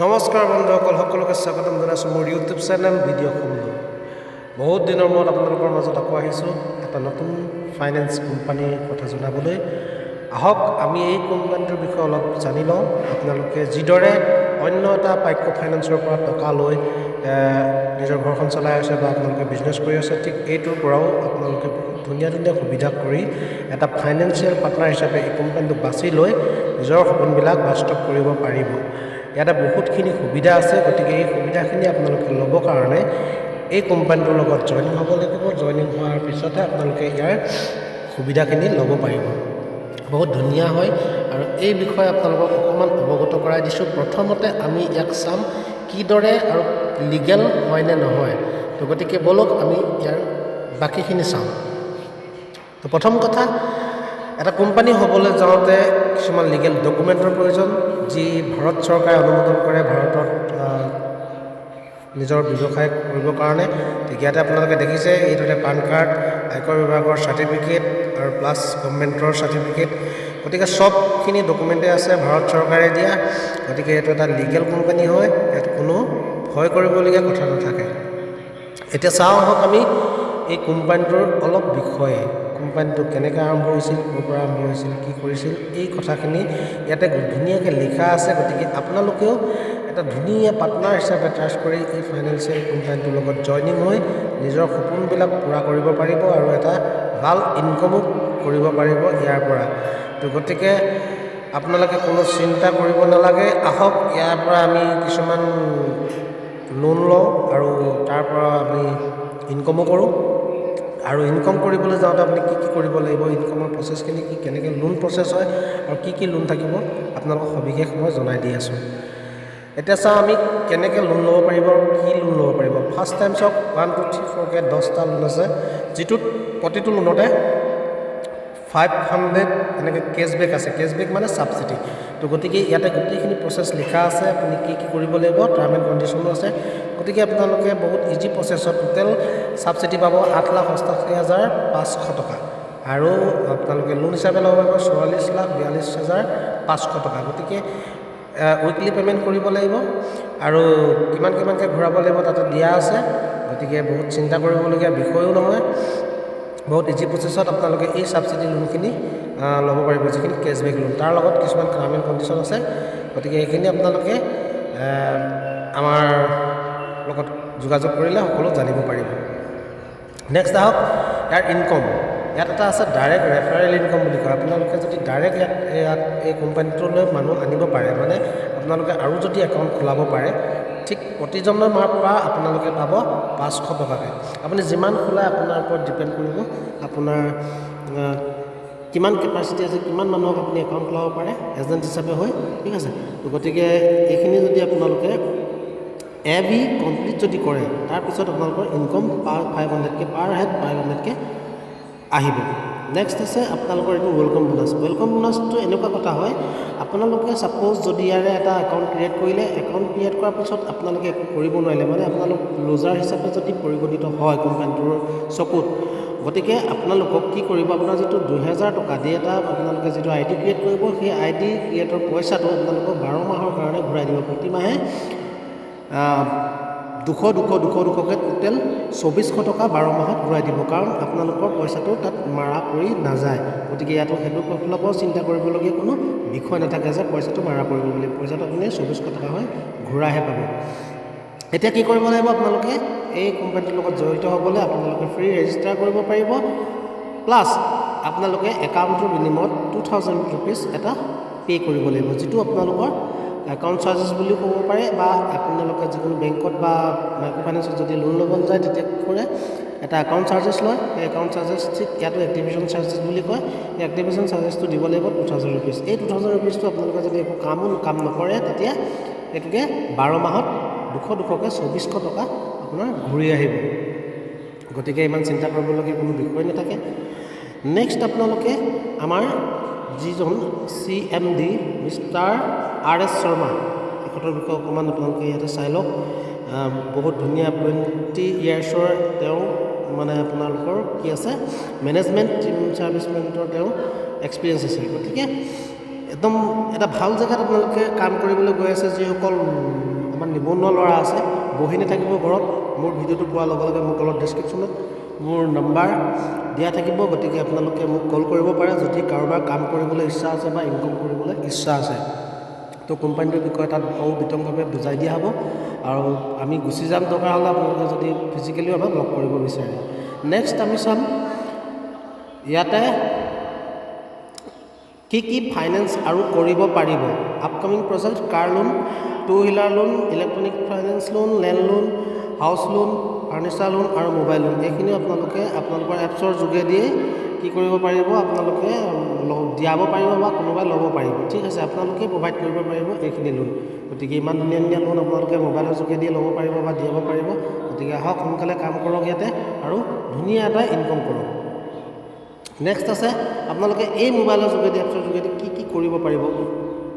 নমস্কাৰ বন্ধুসকল, সকলোকে স্বাগতম জনাইছোঁ মোৰ ইউটিউব চেনেল ভিডিঅ' খণ্ডত। বহুত দিনৰ মূৰত আপোনালোকৰ মাজত আকৌ আহিছোঁ এটা নতুন ফাইনেন্স কোম্পানীৰ কথা জনাবলৈ। আহক আমি এই কোম্পানীটোৰ বিষয়ে অলপ জানি লওঁ। আপোনালোকে যিদৰে অন্য এটা মাইক্ৰ' ফাইনেন্সৰ পৰা টকা লৈ নিজৰ ঘৰখন চলাই আছে বা আপোনালোকে বিজনেছ কৰি আছে, ঠিক এইটোৰ পৰাও আপোনালোকে ধুনীয়া সুবিধা কৰি এটা ফাইনেন্সিয়েল পাৰ্টনাৰ হিচাপে এই কোম্পানীটো বাছি লৈ নিজৰ সপোনবিলাক বাস্তৱ কৰিব পাৰিব। ইয়াতে বহুতখিনি সুবিধা আছে, গতিকে এই সুবিধাখিনি আপোনালোকে ল'বৰ কাৰণে এই কোম্পানীটোৰ লগত জইনিং হ'ব লাগিব। জইনিং হোৱাৰ পিছতহে আপোনালোকে ইয়াৰ সুবিধাখিনি ল'ব পাৰিব। বহুত ধুনীয়া হয় আৰু এই বিষয়ে আপোনালোকক অকণমান অৱগত কৰাই দিছোঁ। প্ৰথমতে আমি ইয়াক চাম কিদৰে আৰু লিগেল হয় নে নহয়। তো গতিকে বলক আমি ইয়াৰ বাকীখিনি চাওঁ। তো প্ৰথম কথা, এটা কোম্পানী হ'বলৈ যাওঁতে কিছুমান লিগেল ডকুমেণ্টৰ প্ৰয়োজন, যি ভাৰত চৰকাৰে অনুমোদন কৰে ভাৰতত নিজৰ ব্যৱসায় কৰিবৰ কাৰণে। ঠিক ইয়াতে আপোনালোকে দেখিছে এইটোতে পান কাৰ্ড, আয়কৰ বিভাগৰ চাৰ্টিফিকেট আৰু প্লাছ গভৰ্ণমেণ্টৰ চাৰ্টিফিকেট। গতিকে চবখিনি ডকুমেণ্টেই আছে ভাৰত চৰকাৰে দিয়া। গতিকে এইটো এটা লিগেল কোম্পানী হয়, ইয়াত কোনো ভয় কৰিবলগীয়া কথা নাথাকে। এতিয়া চাওঁ আহক আমি এই কোম্পানীটোৰ অলপ বিষয়ে। কোম্পানীটো কেনেকৈ আৰম্ভ হৈছিল, ক'ৰ পৰা আৰম্ভ হৈছিল, কি কৰিছিল, এই কথাখিনি ইয়াতে ধুনীয়াকৈ লিখা আছে। গতিকে আপোনালোকেও এটা ধুনীয়া পাৰ্টনাৰ হিচাপে ট্ৰাষ্ট কৰি এই ফাইনেন্সিয়েল কোম্পানীটোৰ লগত জইনিং হৈ নিজৰ সপোনবিলাক পূৰা কৰিব পাৰিব আৰু এটা ভাল ইনকমো কৰিব পাৰিব ইয়াৰ পৰা। তো গতিকে আপোনালোকে কোনো চিন্তা কৰিব নালাগে। আহক ইয়াৰ পৰা আমি কিছুমান লোন লওঁ আৰু তাৰ পৰা আমি ইনকমো কৰোঁ। আৰু ইনকম কৰিবলৈ যাওঁতে আপুনি কি কৰিব লাগিব, ইনকমৰ প্ৰচেছখিনি কি, কেনেকৈ লোন প্ৰচেছ হয় আৰু কি লোন থাকিব, আপোনালোকক সবিশেষ মই জনাই দি আছোঁ। এতিয়া চাওঁ আমি কেনেকৈ লোন ল'ব পাৰিব আৰু কি লোন ল'ব পাৰিব। ফাৰ্ষ্ট টাইম চাওক 1, 2, 3, 4কৈ 10টা লোন আছে, যিটোত প্ৰতিটো লোনতে 500 এনেকৈ কেছবেক আছে। কেছবেক মানে ছাবচিডি। তো গতিকে ইয়াতে গোটেইখিনি প্ৰচেছ লিখা আছে, আপুনি কি কৰিব লাগিব, টাৰ্ম এণ্ড কণ্ডিশ্যনো আছে। গতিকে আপোনালোকে বহুত ইজি প্ৰচেছত টোটেল ছাবচিডি পাব 8,88,500 টকা আৰু আপোনালোকে লোন হিচাপে ল'ব পাৰিব 44,42,500 টকা। গতিকে উইকলি পে'মেণ্ট কৰিব লাগিব আৰু কিমানকৈ ঘূৰাব লাগিব তাতে দিয়া আছে। গতিকে বহুত চিন্তা কৰিবলগীয়া বিষয়ো নহয়, বহুত ইজি প্ৰচেছত আপোনালোকে এই ছাবচিডি লোনখিনি ল'ব পাৰিব, যিখিনি কেছবেক লোন। তাৰ লগত কিছুমান টাৰ্ম এণ্ড কণ্ডিশ্যন আছে। গতিকে এইখিনি আপোনালোকে আমাৰ লগত যোগাযোগ কৰিলে সকলো জানিব পাৰিব। নেক্সট আহক ইয়াৰ ইনকম। ইয়াত এটা আছে ডাইৰেক্ট ৰেফাৰেল ইনকম বুলি কয়। আপোনালোকে যদি ডাইৰেক্ট ইয়াত এই কোম্পানীটোলৈ মানুহ আনিব পাৰে, মানে আপোনালোকে আৰু যদি একাউণ্ট খোলাব পাৰে, ঠিক প্ৰতিজনৰ মাহৰ পৰা আপোনালোকে পাব 500 টকাকৈ। আপুনি যিমান খোলায় আপোনাৰ ওপৰত ডিপেণ্ড কৰিব, আপোনাৰ কিমান কেপাচিটি আছে, কিমান মানুহক আপুনি একাউণ্ট খোলাব পাৰে এজেণ্ট হিচাপে হৈ, ঠিক আছে। তো গতিকে এইখিনি যদি আপোনালোকে এভি কমপ্লিট যদি কৰে, তাৰপিছত আপোনালোকৰ ইনকম পাৰ 500কৈ পাৰ হেড 500কৈ আহিব। নেক্সট আছে আপোনালোকৰ এইটো ৱেলকাম বোনাছ। ৱেলকাম বোনাছটো এনেকুৱা কথা হয়, আপোনালোকে ছাপ'জ যদি ইয়াৰে এটা একাউণ্ট ক্ৰিয়েট কৰিলে, একাউণ্ট ক্ৰিয়েট কৰাৰ পিছত আপোনালোকে একো কৰিব নোৱাৰিলে, মানে আপোনালোক লুজাৰ হিচাপে যদি পৰিগণিত হয় কোম্পানীটোৰ চকুত, গতিকে আপোনালোকক কি কৰিব, আপোনাৰ যিটো 2000 টকা দি এটা আপোনালোকে যিটো ID ক্ৰিয়েট কৰিব, সেই ID ক্ৰিয়েটৰ পইচাটো আপোনালোকক 12 মাহৰ কাৰণে ঘূৰাই দিব। প্ৰতিমাহে 200কৈ টোটেল 2400 টকা 12 মাহত ঘূৰাই দিব, কাৰণ আপোনালোকৰ পইচাটো তাত মাৰা পৰি নাযায়। গতিকে ইয়াতো সেইটো ফালৰ পৰাও চিন্তা কৰিবলগীয়া কোনো বিষয় নাথাকে যে পইচাটো মাৰা পৰিব বুলি। পইচাটো আপুনি 2400 টকা হয় ঘূৰাইহে পাব। এতিয়া কি কৰিব লাগিব, আপোনালোকে এই কোম্পানীটোৰ লগত জড়িত হ'বলৈ আপোনালোকে ফ্ৰী ৰেজিষ্টাৰ কৰিব পাৰিব, প্লাছ আপোনালোকে একাউণ্টটোৰ বিনিময়ত 2000 ৰুপিজ এটা পে' কৰিব লাগিব, যিটো আপোনালোকৰ একাউণ্ট চাৰ্জেছ বুলিও ক'ব পাৰে, বা আপোনালোকে যিকোনো বেংকত বা মাইক্ৰ' ফাইনেন্সত যদি লোন ল'ব যায় তেতিয়া কি কৰে, এটা একাউণ্ট চাৰ্জেছ লয়। সেই একাউণ্ট চাৰ্জেছ ঠিক ইয়াতো এক্টিভেশ্যন চাৰ্জেছ বুলি কয়। সেই এক্টিভেশ্যন চাৰ্জেছটো দিব লাগিব 2000 ৰুপিজ। এই 2000 ৰুপিজটো আপোনালোকে যদি একো কাম নকৰে, তেতিয়া এইটোকে 12 মাহত 200কৈ 2400 টকা আপোনাৰ ঘূৰি আহিব। গতিকে ইমান চিন্তা কৰিবলগীয়া কোনো বিষয় নাথাকে। নেক্সট আপোনালোকে আমাৰ যিজন CMD মিষ্টাৰ RS শৰ্মা, তেখেতৰ বিষয়ে অকণমান আপোনালোকে ইয়াতে চাই লওক। বহুত ধুনীয়া 20 ইয়াৰ্ছৰ তেওঁ মানে আপোনালোকৰ কি আছে, মেনেজমেণ্ট টিম ছাৰ্ভিচমেণ্টৰ তেওঁ এক্সপিৰিয়েঞ্চ আছে। গতিকে একদম এটা ভাল জেগাত আপোনালোকে কাম কৰিবলৈ গৈ আছে। যিসকল আমাৰ নিবনুৱা ল'ৰা আছে, বহি নাথাকিব ঘৰত। মোৰ ভিডিঅ'টো পোৱাৰ লগে লগে মোৰ তলত ডেছক্ৰিপশ্যনত মোৰ নম্বৰ দিয়া থাকিব, গতিকে আপোনালোকে মোক কল কৰিব পাৰে যদি কাৰোবাৰ কাম কৰিবলৈ ইচ্ছা আছে বা ইনকম কৰিবলৈ ইচ্ছা আছে। তো কোম্পানীটোৰ বিষয়ে তাত বিতংভাৱে বুজাই দিয়া হ'ব আৰু আমি গুচি যাম দৰকাৰ হ'লে, আপোনালোকে যদি ফিজিকেলিও আমাক লগ কৰিব বিচাৰে। নেক্সট আমি চাম ইয়াতে কি ফাইনেন্স আৰু কৰিব পাৰিব। Upcoming project car loan, two wheeler loan, electronic finance loan, land loan, house loan, furniture loan আৰু মোবাইল লোন, এইখিনিও আপোনালোকে আপোনালোকৰ এপছৰ যোগেদিয়ে কি কৰিব পাৰিব, আপোনালোকে দিয়াব পাৰিব বা কোনোবাই ল'ব পাৰিব। ঠিক আছে, আপোনালোকে প্ৰভাইড কৰিব পাৰিব এইখিনি লোন। গতিকে ইমান ধুনীয়া ধুনীয়া লোন আপোনালোকে মোবাইলৰ যোগেদিয়ে ল'ব পাৰিব বা দিয়াব পাৰিব। গতিকে আহক সোনকালে কাম কৰক ইয়াতে আৰু ধুনীয়া এটা ইনকম কৰক। নেক্সট আছে আপোনালোকে এই মোবাইলৰ যোগেদি এপছৰ যোগেদি কি কৰিব পাৰিব।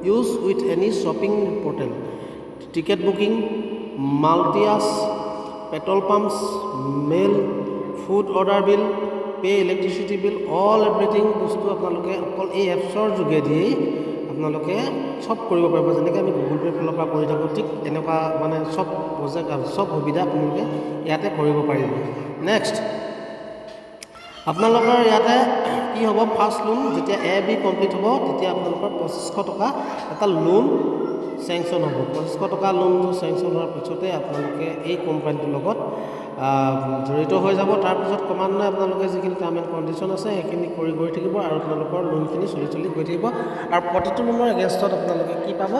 Use with any shopping portal, ticket booking, multiplexes, petrol pumps, mail, food order bill, pay' electricity bill, all everything বস্তু আপোনালোকে অকল এই এপছৰ যোগেদিয়েই আপোনালোকে চব কৰিব পাৰিব। যেনেকৈ আমি গুগল পে' ফালৰ পৰা কৰি থাকোঁ, ঠিক এনেকুৱা মানে চব প্ৰজেক্ট চব সুবিধা আপোনালোকে ইয়াতে কৰিব পাৰিব। নেক্সট আপোনালোকৰ ইয়াতে কি হ'ব, ফাৰ্ষ্ট লোন যেতিয়া AB কমপ্লিট হ'ব তেতিয়া আপোনালোকৰ 2500 টকা এটা লোন চেংচন হ'ব। 2500 টকা লোনটো চেংচন হোৱাৰ পিছতে আপোনালোকে এই কোম্পানীটোৰ লগত জড়িত হৈ যাব। তাৰপিছত ক্ৰমান্বয়ে আপোনালোকে যিখিনি টাৰ্ম এণ্ড কণ্ডিশ্যন আছে সেইখিনি কৰি গৈ থাকিব আৰু আপোনালোকৰ লোনখিনি চলি গৈ থাকিব। আৰু প্ৰতিটো লোনৰ এগেইনষ্টত আপোনালোকে কি পাব,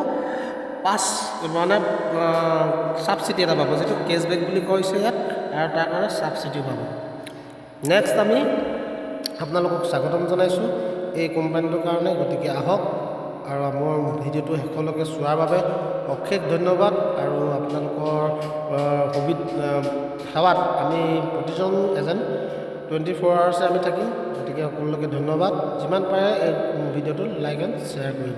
মানে ছাবচিডি এটা পাব, যিটো কেছবেক বুলি কৈছে ইয়াত, আৰু তাৰ কাৰণে ছাবচিডিও পাব। নেক্সট আমি আপোনালোকক স্বাগতম জনাইছোঁ এই কোম্পানীটোৰ কাৰণে। গতিকে আহক আৰু মোৰ ভিডিঅ'টো শেষলৈকে চোৱাৰ বাবে অশেষ ধন্যবাদ। আৰু আপোনালোকৰ সেৱাত আমি প্ৰতিজন এজেণ্ট 24 আৱাৰ্ছে আমি থাকিম। গতিকে সকলোকে ধন্যবাদ। যিমান পাৰে এই ভিডিঅ'টো লাইক এণ্ড শ্বেয়াৰ কৰিব।